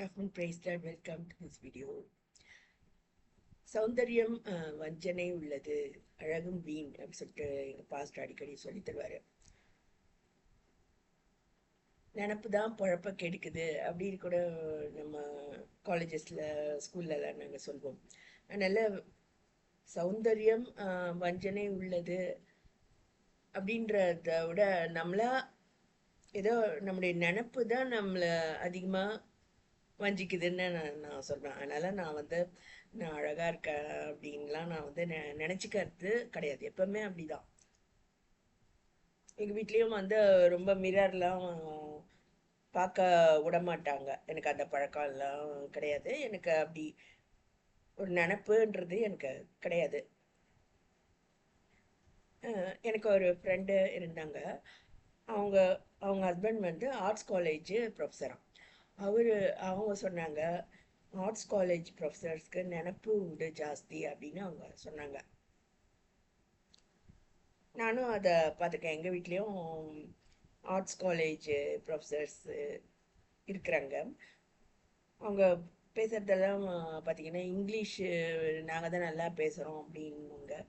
afternoon, praise God. Welcome to this video. சௌந்தரியம் வஞ்சனை உள்ளது, அழகும் வீண் அப்படின்னு சொல்லிட்டு எங்க பாஸ்டர் அடிக்கடி சொல்லி தருவாரு. நினப்பு தான் பொழப்ப கெடுக்குது அப்படின்னு கூட நம்ம காலேஜஸ்ல ஸ்கூல்ல எல்லாம் நாங்கள் சொல்வோம். அதனால சௌந்தரியம் வஞ்சனை உள்ளது அப்படின்றத விட நம்மளா ஏதோ நம்முடைய நினப்பு தான் நம்மளை அதிகமாக வஞ்சிக்குதுன்னு நான் சொல்றேன். அதனால நான் அழகா இருக்கேன் அப்படின்லாம் நான் நினைச்சுக்கிறது கிடையாது. எப்பவுமே அப்படிதான். எங்க வீட்லயும் ரொம்ப மிரர்லாம் பார்க்க விட மாட்டாங்க. எனக்கு அந்த பழக்கம் எல்லாம் கிடையாது. எனக்கு அப்படி ஒரு நினப்புன்றது எனக்கு கிடையாது. எனக்கு ஒரு ஃப்ரெண்டு இருந்தாங்க. அவங்க அவங்க ஹஸ்பண்ட் ஆர்ட்ஸ் காலேஜ் ப்ரொஃபஸராக. அவங்க சொன்னாங்க, ஆர்ட்ஸ் காலேஜ் ப்ரொஃபஸர்ஸ்க்கு நினப்பு உண்டு ஜாஸ்தி அப்படின்னு அவங்க சொன்னாங்க. நானும் அதை பார்த்துருக்கேன். எங்கள் வீட்லேயும் ஆர்ட்ஸ் காலேஜ் ப்ரொஃபஸர்ஸ் இருக்கிறாங்க. அவங்க பேசுகிறதெல்லாம் பார்த்தீங்கன்னா இங்கிலீஷ் நாங்கள் தான் நல்லா பேசுகிறோம் அப்படின்னுங்க.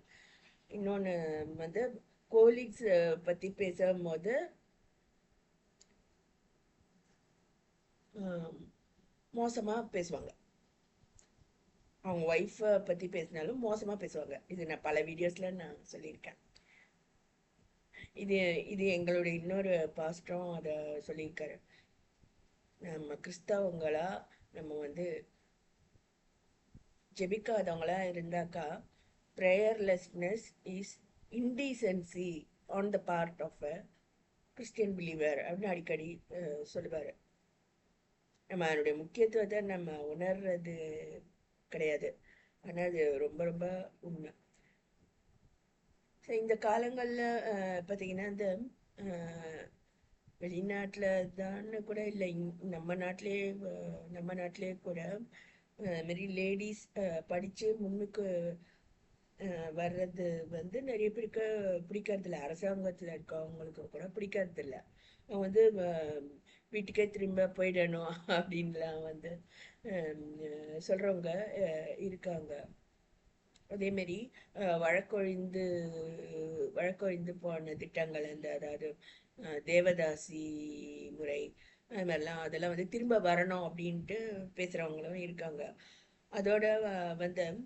இன்னொன்று கோலீக்ஸ் பற்றி பேசும்போது மோசமாக பேசுவாங்க. அவங்க ஒய்ஃபை பற்றி பேசினாலும் மோசமாக பேசுவாங்க. இது நான் பல வீடியோஸில் நான் சொல்லியிருக்கேன். இது எங்களுடைய இன்னொரு பாஸ்டரும் அதை சொல்லியிருக்காரு. நம்ம கிறிஸ்தவங்களா நம்ம ஜெபிக்காதவங்களா இருந்தாக்கா prayerlessness is indecency on the part of a Christian believer அப்படின்னு அடிக்கடி சொல்லுவார். நம்ம அதனுடைய முக்கியத்துவத்தை நம்ம உணர்றது கிடையாது. ஆனால் அது ரொம்ப ரொம்ப உண்மை. ஸோ இந்த காலங்களில் பார்த்தீங்கன்னா வெளிநாட்டில் தான் கூட இல்லை, நம்ம நாட்டிலே கூட மாரி லேடிஸ் படித்து முன்னுக்கு வர்றது நிறைய பேருக்கு பிடிக்கிறதில்ல. அரசாங்கத்தில் இருக்கவங்களுக்கு கூட பிடிக்கிறதில்ல. அவங்க வீட்டுக்கே திரும்ப போயிடணும் அப்படின்லாம் சொல்கிறவங்க இருக்காங்க. அதேமாரி வழக்கொழிந்து போன திட்டங்கள் அதாவது தேவதாசி முறை அது மாதிரிலாம் அதெல்லாம் திரும்ப வரணும் அப்படின்ட்டு பேசுகிறவங்களும் இருக்காங்க. அதோட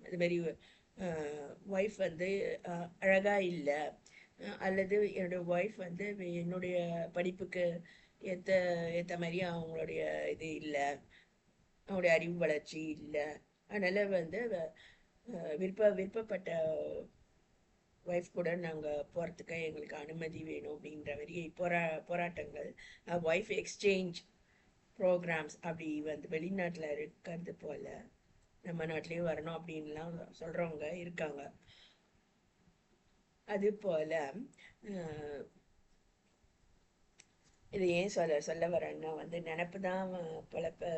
அதுமாரி ஒய்ஃப் அழகாக இல்லை, அல்லது என்னுடைய ஒய்ஃப் என்னுடைய படிப்புக்கு ஏற்ற மாதிரி அவங்களுடைய இது இல்லை, அவங்களுடைய அறிவு வளர்ச்சி இல்லை, அதனால் விருப்பப்பட்ட ஒய்ஃப் கூட நாங்கள் போகிறதுக்கு எங்களுக்கு அனுமதி வேணும் அப்படின்ற மாதிரி போராட்டங்கள், ஒய்ஃப் எக்ஸ்சேஞ்ச் ப்ரோக்ராம்ஸ் அப்படி வெளிநாட்டில் இருக்கிறது போல் நம்ம நாட்டிலையும் வரணும் அப்படின்லாம் சொல்கிறவங்க இருக்காங்க. அது போல் இது ஏன் சொல்ல வரேன்னா நினப்பு தான் பொழப்ப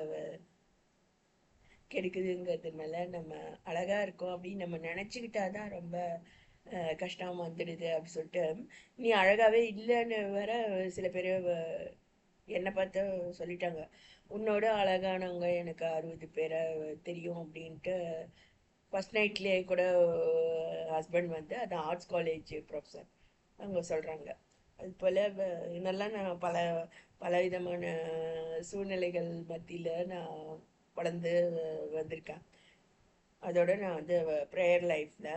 கெடுக்குதுங்கிறதுனால நம்ம அழகாக இருக்கோம் அப்படின்னு நம்ம நினச்சிக்கிட்டாதான் ரொம்ப கஷ்டம் வந்துடுது அப்படி சொல்லிட்டு, நீ அழகாகவே இல்லைன்னு வேற சில பேர் என்னை பார்த்து சொல்லிட்டாங்க. உன்னோட அழகானவங்க எனக்கு 60 பேரை தெரியும் அப்படின்ட்டு ஃபஸ்ட் நைட்லேயே கூட ஹஸ்பண்ட் அது ஆர்ட்ஸ் காலேஜ் ப்ரொஃபஸர் அவங்க சொல்கிறாங்க. அது போல் இதெல்லாம் நான் பல விதமான சூழ்நிலைகள் மத்தியில் நான் வளர்ந்து வந்திருக்கேன். அதோட நான் ப்ரேயர் லைஃப்பில்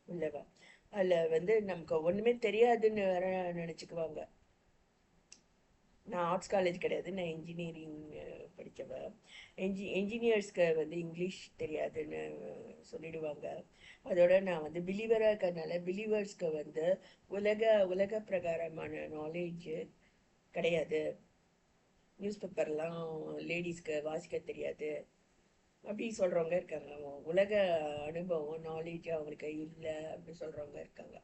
உள்ளவன். அதில் நமக்கு ஒன்றுமே தெரியாதுன்னு வேற நினச்சிக்குவாங்க. நான் ஆர்ட்ஸ் காலேஜ் கிடையாது, நான் இன்ஜினியரிங் படித்தவன். என்ஜினியர்ஸ்க்கு இங்கிலீஷ் தெரியாதுன்னு சொல்லிடுவாங்க. அதோட நான் பிலீவராக இருக்கிறதுனால பிலீவர்ஸ்க்கு உலக பிரகாரமான நாலேஜ் கிடையாது. நியூஸ் பேப்பர்லாம் லேடிஸ்க்கு வாசிக்க தெரியாது அப்படி சொல்கிறவங்க இருக்காங்க. உலக அனுபவம் நாலேஜ் அவங்களுக்கு இல்லை அப்படி சொல்கிறவங்க இருக்காங்க.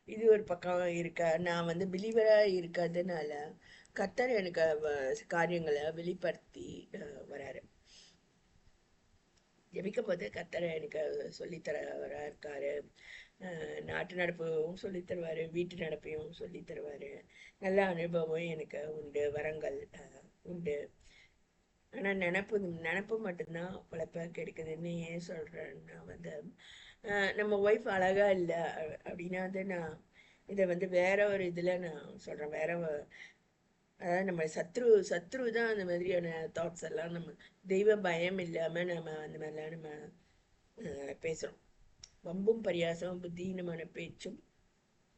இது ஒரு பக்கம் இருக்க. நான் பிலீவராக இருக்கிறதுனால கர்த்தர் எனக்கு காரியங்களை வெளிப்படுத்தி வராரு. ஜெபிக்கும் போது கர்த்தர் எனக்கு சொல்லித்தரவரா இருக்காரு. நாட்டு நடப்பையும் சொல்லித்தருவார், வீட்டு நடப்பையும் சொல்லித்தருவார். நல்ல அனுபவம் எனக்கு உண்டு, வரங்கள் உண்டு. ஆனா நினப்பு நினப்பு மட்டும்தான் பொழப்ப கெடுக்குதுன்னு ஏன் சொல்றேன்னா வந்து நம்ம ஒய்ஃப் அழகா இல்லை அப்படின்னா வந்து நான் இதை வந்து வேற ஒரு இதுல நான் சொல்றேன். அதாவது நம்ம சத்ரு தான் அந்த மாதிரியான தாட்ஸ் எல்லாம் நம்ம தெய்வ பயம் இல்லாம நம்ம அந்த மாதிரிலாம் நம்ம பேசுறோம். வம்பும் பரியாசமும் புத்தீனமான பேச்சும்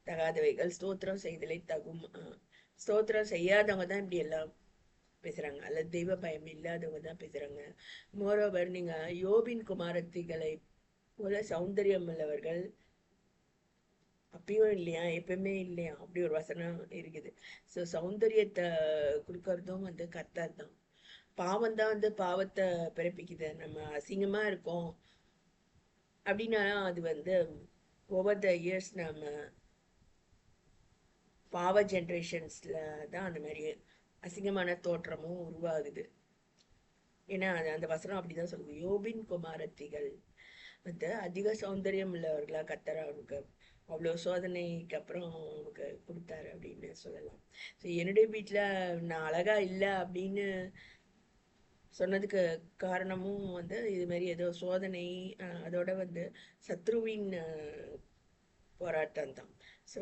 தகாதவைகள் ஸ்தோத்திரம் செய்தலை தகும். ஸ்தோத்திரம் செய்யாதவங்க தான் இப்படி எல்லாம் பேசுறாங்க, அல்லது தெய்வ பயம் இல்லாதவங்க தான் பேசுறாங்க. மோரோவர் நீங்க யோபின் குமாரத்திகளை போல சௌந்தரியம் உள்ளவர்கள் அப்பயும் இல்லையா, எப்பவுமே இல்லையா, அப்படி ஒரு வசனம் இருக்குது. ஸோ சௌந்தரியத்தை கொடுக்கறதும் வந்து கர்த்தர் தான். பாவம் தான் வந்து பாவத்தை பிறப்பிக்குது. நம்ம அசிங்கமா இருக்கோம் அப்படின்னாலும் அது வந்து ஓவர் த இயர்ஸ் நம்ம பாவ ஜென்ரேஷன்ஸ்ல தான் அந்த மாதிரி அசிங்கமான தோற்றமும் உருவாகுது. ஏன்னா அந்த வசனம் அப்படிதான் சொல்லுது. யோபின் குமாரத்திகள் வந்து அதிக சௌந்தரியம் உள்ளவர்களா கத்தர் அவனுக்கு அவ்வளோ சோதனைக்கு அப்புறம் அவனுக்கு கொடுத்தாரு அப்படின்னு சொல்லலாம். ஸோ என்னுடைய வீட்டில் நான் அழகா இல்லை அப்படின்னு சொன்னதுக்கு காரணமும் வந்து இது மாதிரி ஏதோ சோதனை, அதோட வந்து சத்ருவின் போராட்டம் தான். ஸோ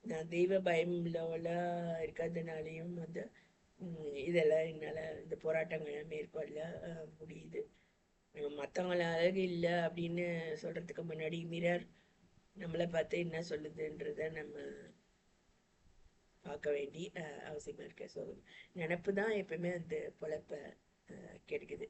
நான் தெய்வ பயம் உள்ளவளா இருக்கிறதுனாலையும் வந்து இதெல்லாம் என்னால் இந்த போராட்டங்களை மேற்கொள்ள முடியுது. மற்றவங்கள அழகு இல்லை அப்படின்னு சொல்றதுக்கு முன்னாடி மிரர் நம்மளை பார்த்து என்ன சொல்லுதுன்றத நம்ம பார்க்க வேண்டி அவசியமா இருக்கு. ஸோ நினப்பு தான் எப்பவுமே அந்த பொழப்ப கெடுக்குது.